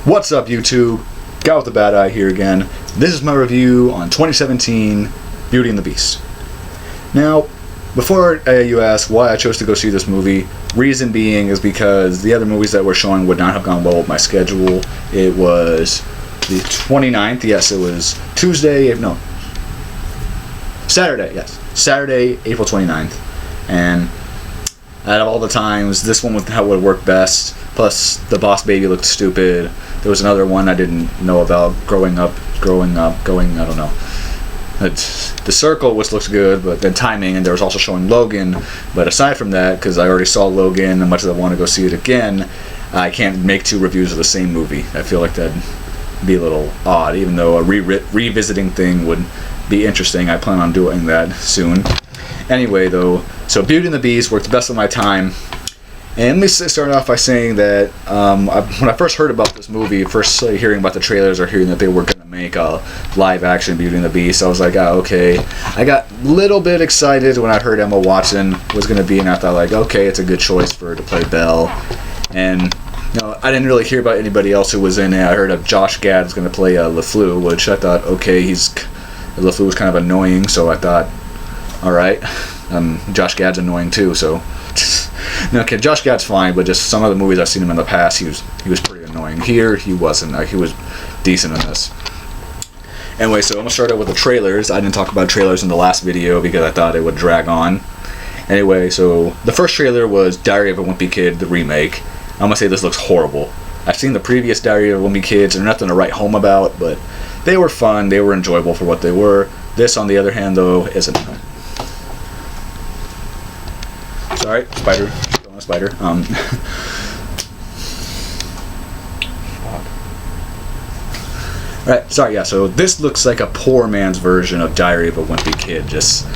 What's up, YouTube? Guy with the Bad Eye here again. This is my review on 2017 Beauty and the Beast. Now, before you ask why I chose to go see this movie, reason being is because the other movies that were showing would not have gone well with my schedule. It was the 29th, yes, it was Saturday, April 29th. And out of all the times, this one would work best. Plus, the Boss Baby looked stupid. There was another one I didn't know about, growing up, I don't know. The Circle, which looks good, but then timing, and there was also showing Logan. But aside from that, because I already saw Logan, and much as I want to go see it again, I can't make two reviews of the same movie. I feel like that'd be a little odd, even though a revisiting thing would be interesting. I plan on doing that soon. Anyway, though, so Beauty and the Beast worked the best of my time. And let me start off by saying that when I first heard about this movie, first hearing about the trailers or hearing that they were going to make a live-action Beauty and the Beast, I was like, oh, okay. I got a little bit excited when I heard Emma Watson was going to be, and I thought, like, okay, it's a good choice for her to play Belle. And I didn't really hear about anybody else who was in it. I heard of Josh Gad was going to play LeFleur, which I thought, okay, LeFleur was kind of annoying, so I thought, all right, Josh Gad's annoying too, so. No, okay, Josh Gad's fine, but just some of the movies I've seen him in the past, he was pretty annoying. Here, he wasn't. He was decent in this. Anyway, so I'm going to start out with the trailers. I didn't talk about trailers in the last video because I thought it would drag on. Anyway, so the first trailer was Diary of a Wimpy Kid, the remake. I'm going to say this looks horrible. I've seen the previous Diary of Wimpy Kids, and they're nothing to write home about, but they were fun. They were enjoyable for what they were. This, on the other hand, though, isn't. Sorry, spider. Don't spider. Alright, sorry, yeah, so this looks like a poor man's version of Diary of a Wimpy Kid. Just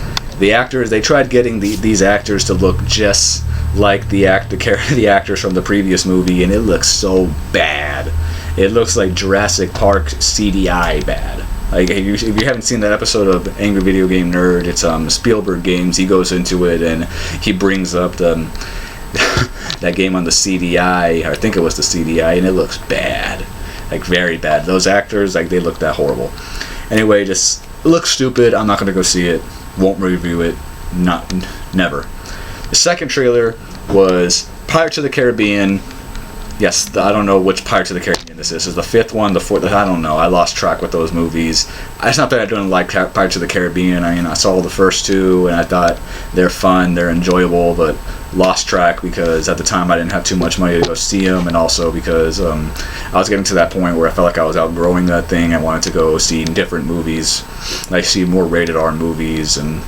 the actors, they tried getting these actors to look just like the actors from the previous movie, and it looks so bad. It looks like Jurassic Park CDI bad. Like, if you haven't seen that episode of Angry Video Game Nerd, it's Spielberg Games. He goes into it and he brings up that game on the CDI. I think it was the CDI, and it looks bad, like very bad. Those actors, like, they look that horrible. Anyway, just it looks stupid. I'm not gonna go see it. Won't review it. Never. The second trailer was Pirates of the Caribbean. Yes, I don't know which Pirates of the Caribbean this is. Is the fifth one, the fourth? I don't know. I lost track with those movies. It's not that I don't like Pirates of the Caribbean. I mean, I saw the first two, and I thought they're fun, they're enjoyable, but lost track because at the time I didn't have too much money to go see them, and also because I was getting to that point where I felt like I was outgrowing that thing. I wanted to go see different movies, like see more rated R movies, and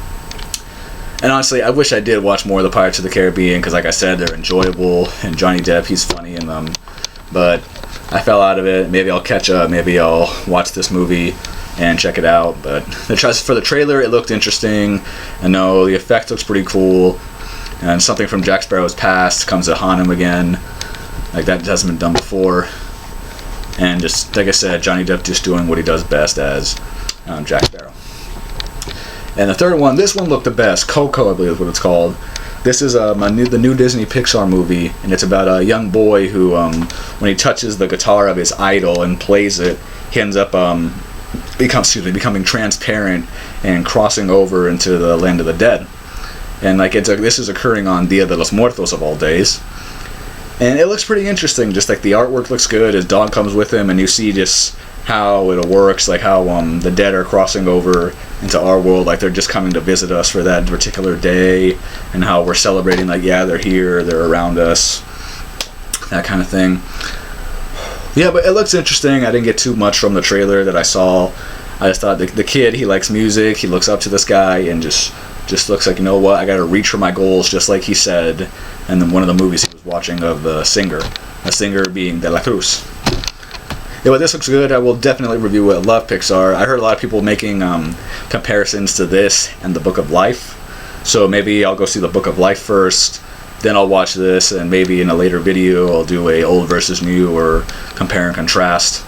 honestly, I wish I did watch more of the Pirates of the Caribbean because, like I said, they're enjoyable, and Johnny Depp, he's funny in them. But I fell out of it. Maybe I'll catch up. Maybe I'll watch this movie and check it out. But for the trailer, it looked interesting. I know the effect looks pretty cool. And something from Jack Sparrow's past comes to haunt him again. Like, that hasn't been done before. And just, like I said, Johnny Depp just doing what he does best as Jack Sparrow. And the third one, this one looked the best. Coco, I believe is what it's called. This is the new Disney Pixar movie, and it's about a young boy who, when he touches the guitar of his idol and plays it, he ends up becoming transparent and crossing over into the land of the dead. And like this is occurring on Dia de los Muertos of all days. And it looks pretty interesting. Just like the artwork looks good. His dog comes with him, and you see just how it works, like how the dead are crossing over into our world, like they're just coming to visit us for that particular day, and how we're celebrating, like, yeah, they're here, they're around us, that kind of thing. Yeah, but it looks interesting. I didn't get too much from the trailer that I saw. I just thought the kid, he likes music, he looks up to this guy, and just looks like, you know what, I gotta reach for my goals, just like he said in one of the movies he was watching of the singer being De La Cruz. Yeah, but this looks good. I will definitely review it. I love Pixar. I heard a lot of people making comparisons to this and The Book of Life. So maybe I'll go see The Book of Life first, then I'll watch this, and maybe in a later video I'll do a old versus new or compare and contrast.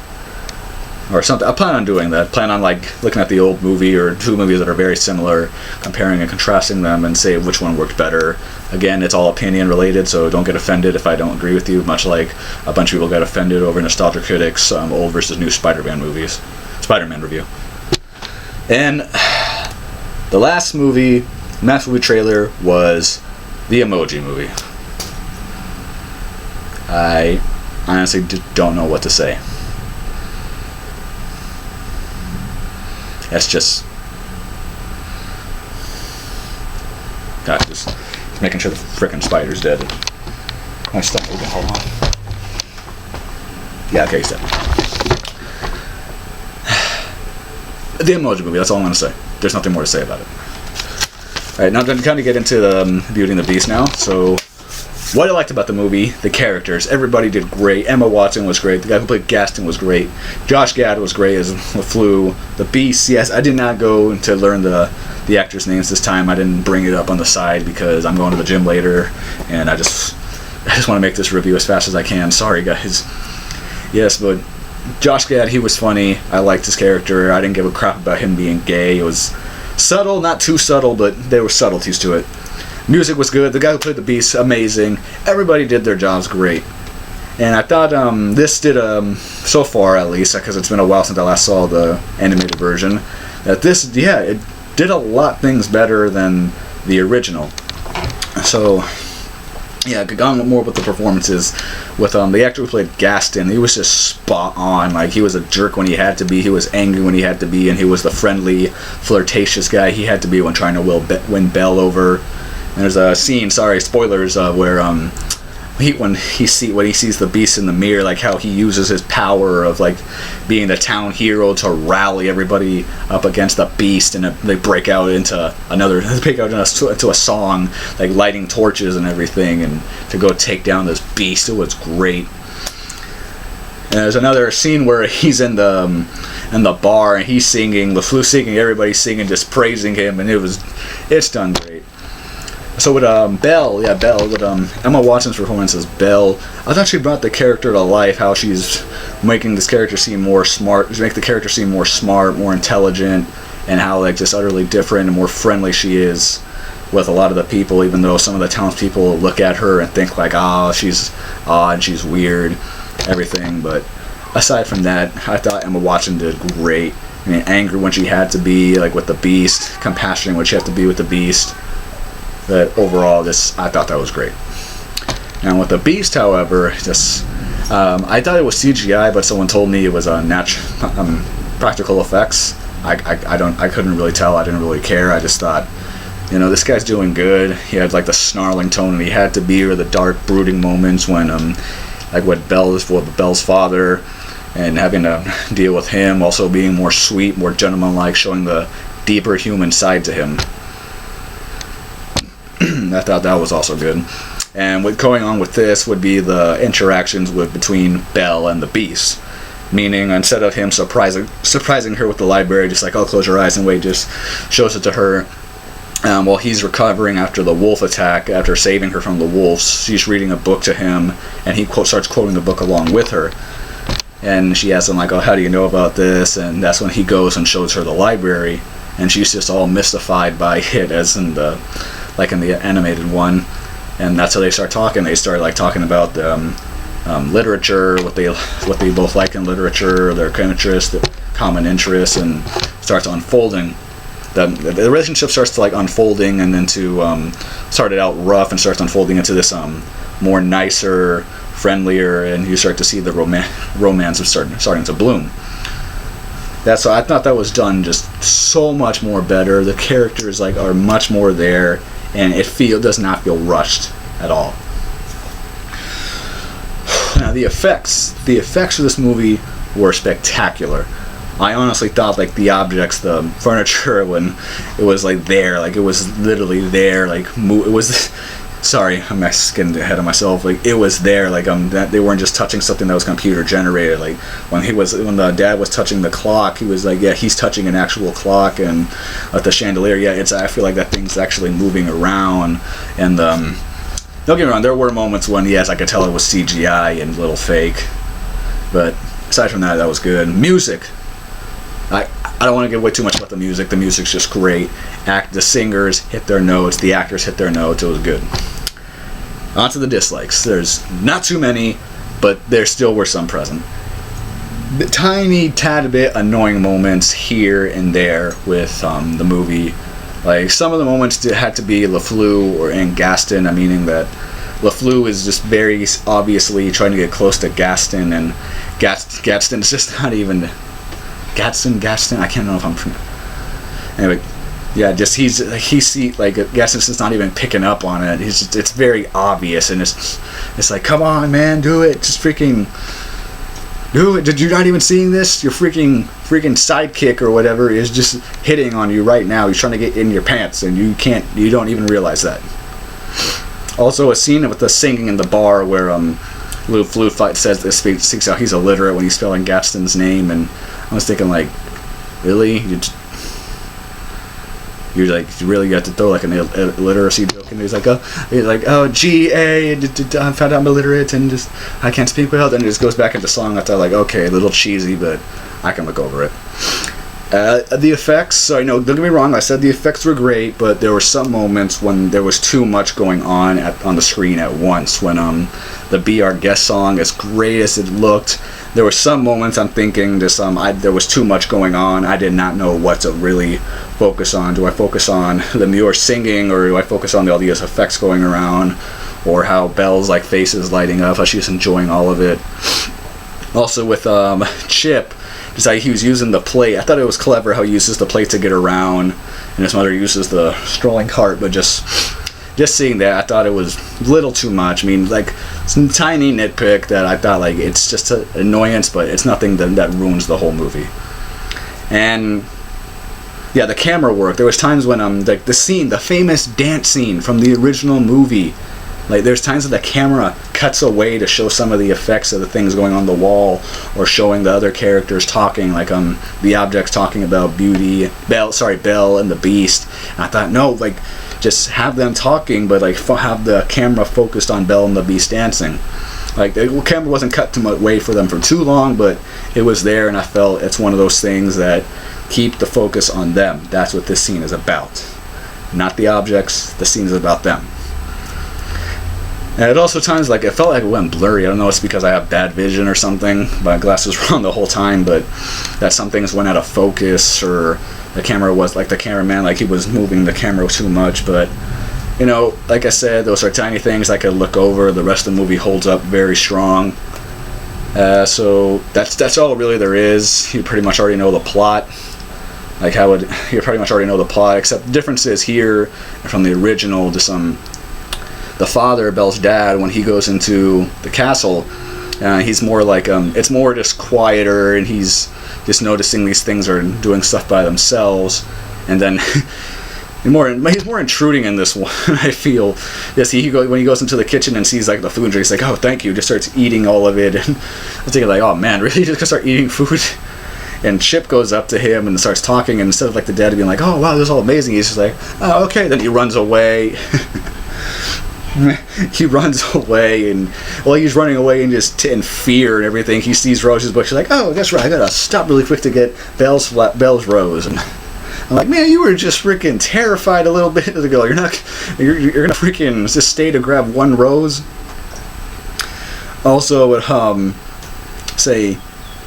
or something. I plan on doing that. Plan on like looking at the old movie or two movies that are very similar, comparing and contrasting them, and say which one worked better. Again, it's all opinion related, so don't get offended if I don't agree with you. Much like a bunch of people got offended over Nostalgia Critics' old versus new Spider-Man movies, Spider-Man review. And the last movie trailer was the Emoji Movie. I honestly don't know what to say. That's just... God, just making sure the frickin' spider's dead. My stomach open, hold on. Yeah, okay, he's dead. The Emoji Movie, that's all I'm going to say. There's nothing more to say about it. Alright, now I'm going to kind of get into the Beauty and the Beast now. So, what I liked about the movie, the characters, everybody did great. Emma Watson was great. The guy who played Gaston was great. Josh Gad was great as LeFleur. The Beast, yes, I did not go to learn the actors' names this time. I didn't bring it up on the side because I'm going to the gym later, and I just want to make this review as fast as I can. Sorry, guys. Yes, but Josh Gad, he was funny. I liked his character. I didn't give a crap about him being gay. It was subtle, not too subtle, but there were subtleties to it. Music was good. The guy who played the Beast, amazing. Everybody did their jobs great. And I thought this did, so far at least, because it's been a while since I last saw the animated version, that this, yeah, it did a lot things better than the original. So, yeah, gone more with the performances. With the actor who played Gaston, he was just spot on. Like, he was a jerk when he had to be, he was angry when he had to be, and he was the friendly, flirtatious guy he had to be when trying to win Belle over. And there's a scene, sorry, spoilers, where when he sees the Beast in the mirror, like how he uses his power of like being the town hero to rally everybody up against the Beast, and they break out into a song, like lighting torches and everything, and to go take down this Beast. It was great. And there's another scene where he's in the bar and he's singing, LeFleur singing, everybody singing, just praising him, and it's done great. So with Belle, with Emma Watson's performance as Belle, I thought she brought the character to life. How she's making this character seem more smart, more intelligent, and how like just utterly different and more friendly she is with a lot of the people. Even though some of the townspeople look at her and think like, she's odd, she's weird, everything. But aside from that, I thought Emma Watson did great. I mean, angry when she had to be, like with the Beast, compassionate when she had to be with the Beast. But overall, I thought that was great. Now with the Beast, however, I thought it was CGI, but someone told me it was practical effects. I couldn't really tell. I didn't really care. I just thought, this guy's doing good. He had like the snarling tone, and he had to be, or the dark, brooding moments when, like with Belle's father, and having to deal with him, also being more sweet, more gentleman-like, showing the deeper human side to him. I thought that was also good. And what going on with this would be the interactions between Belle and the Beast. Meaning, instead of him surprising her with the library, just like, close your eyes and wait, just shows it to her. While he's recovering after the wolf attack, after saving her from the wolves, she's reading a book to him, and he starts quoting the book along with her. And she asks him, like, how do you know about this? And that's when he goes and shows her the library, and she's just all mystified by it, as in the animated one. And that's how they start talking. They start like talking about literature, what they both like in literature, their common interests, and starts unfolding. The relationship starts to like unfolding, and then started out rough and starts unfolding into this more nicer, friendlier, and you start to see the romance of starting to bloom. So I thought that was done just so much more better. The characters are much more there, and it does not feel rushed at all. Now the effects of this movie were spectacular. I honestly thought the objects, the furniture, when it was there, it was literally there, it was. Sorry, I'm getting ahead of myself. It was there. That they weren't just touching something that was computer generated. When the dad was touching the clock, he was he's touching an actual clock, and the chandelier. I feel like that thing's actually moving around. And don't get me wrong, there were moments when I could tell it was CGI and a little fake. But aside from that, that was good. Music. I don't want to give away too much about the music. The music's just great. The singers hit their notes. The actors hit their notes. It was good. On to the dislikes. There's not too many, but there still were some present. The tiny tad bit annoying moments here and there with the movie. Like, some of the moments had to be LeFleur and Gaston, meaning that LeFleur is just very obviously trying to get close to Gaston, and Gaston's just not even... Gaston, I can't know if I'm... Anyway, yeah, just Gaston's just not even picking up on it. It's very obvious, and it's like, come on, man, do it. Just freaking... do it. Did you not even seeing this? Your freaking sidekick or whatever is just hitting on you right now. He's trying to get in your pants, and you don't even realize that. Also, a scene with the singing in the bar where LeFleur speaks out he's illiterate when he's spelling Gaston's name, and I was thinking, like, really? You really got to throw like an illiteracy joke, and he's like, G-A, I found out I'm illiterate and just I can't speak well. Then it just goes back into song. I thought, like, okay, a little cheesy, but I can look over it. The effects, so don't get me wrong, I said the effects were great, but there were some moments when there was too much going on the screen at once. When the Be Our Guest song, as great as it looked, there were some moments I'm thinking there was too much going on. I did not know what to really focus on. Do I focus on Lemure singing, or do I focus on all these effects going around, or how Belle's like face is lighting up, how she's enjoying all of it. Also with Chip, just like he was using the plate. I thought it was clever how he uses the plate to get around, and his mother uses the strolling cart. But just seeing that, I thought it was a little too much. Like, some tiny nitpick that I thought, like, it's just an annoyance, but it's nothing that ruins the whole movie. And yeah, the camera work. There was times when the famous dance scene from the original movie. Like, there's times that the camera cuts away to show some of the effects of the things going on the wall, or showing the other characters talking, like the objects talking about Belle and the Beast. And I thought, no, like, just have them talking, but like have the camera focused on Belle and the Beast dancing. Like, the camera wasn't cut too much away for them for too long, but it was there, and I felt it's one of those things that keep the focus on them. That's what this scene is about. Not the objects. The scene is about them. And it also times, like, it felt like it went blurry. I don't know if it's because I have bad vision or something. My glasses were on the whole time, but that some things went out of focus, or the camera was, like, the cameraman, like, he was moving the camera too much. But, like I said, those are tiny things I could look over. The rest of the movie holds up very strong. So that's all really there is. You pretty much already know the plot. Like, you pretty much already know the plot, except the difference is here from the original to the father, Belle's dad, when he goes into the castle, he's more like, it's more just quieter, and he's just noticing these things are doing stuff by themselves, and then he's more intruding in this one. I feel. Yes, when he goes into the kitchen and sees like the food and drinks, like, oh, thank you, just starts eating all of it, and I'm thinking, like, oh man, really, just gonna start eating food? And Chip goes up to him and starts talking, and instead of like the dad being like, oh wow, this is all amazing, he's just like, oh okay, then he runs away. He runs away, and while he's running away and just in fear and everything, he sees Rose's book. She's like, oh, that's right, I gotta stop really quick to get Belle's rose. And I'm like, man, you were just freaking terrified a little bit ago. You're gonna freaking just stay to grab one rose. Also,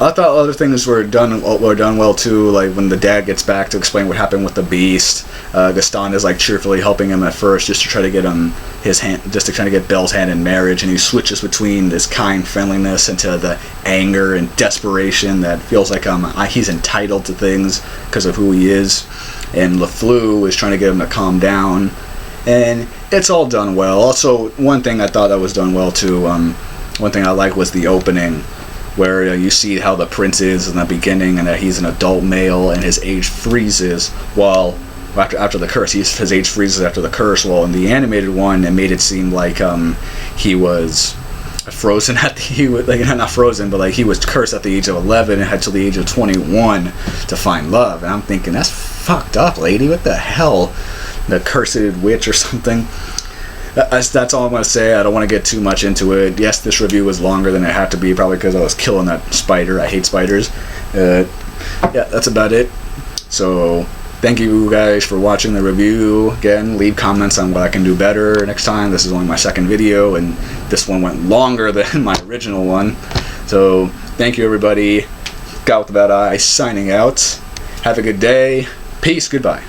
I thought other things were done well too, like when the dad gets back to explain what happened with the Beast. Gaston is like cheerfully helping him at first, just to try to get Belle's hand in marriage, and he switches between this kind friendliness into the anger and desperation that feels like he's entitled to things because of who he is. And LeFleur is trying to get him to calm down, and it's all done well. Also, one thing I thought that was done well too. One thing I liked was the opening, where you see how the prince is in the beginning, and that he's an adult male, and his age freezes after the curse. His age freezes after the curse. Well, in the animated one, it made it seem like he was frozen not frozen, but like he was cursed at the age of 11 and had till the age of 21 to find love. And I'm thinking, that's fucked up, lady. What the hell? The cursed witch or something. That's all I'm going to say. I don't want to get too much into it. Yes, this review was longer than it had to be, probably because I was killing that spider. I hate spiders. yeah, that's about it. So thank you guys for watching the review. Again, leave comments on what I can do better next time. This is only my second video, and this one went longer than my original one. So thank you, everybody. Got with the Bad Eye signing out. Have a good day. Peace. Goodbye.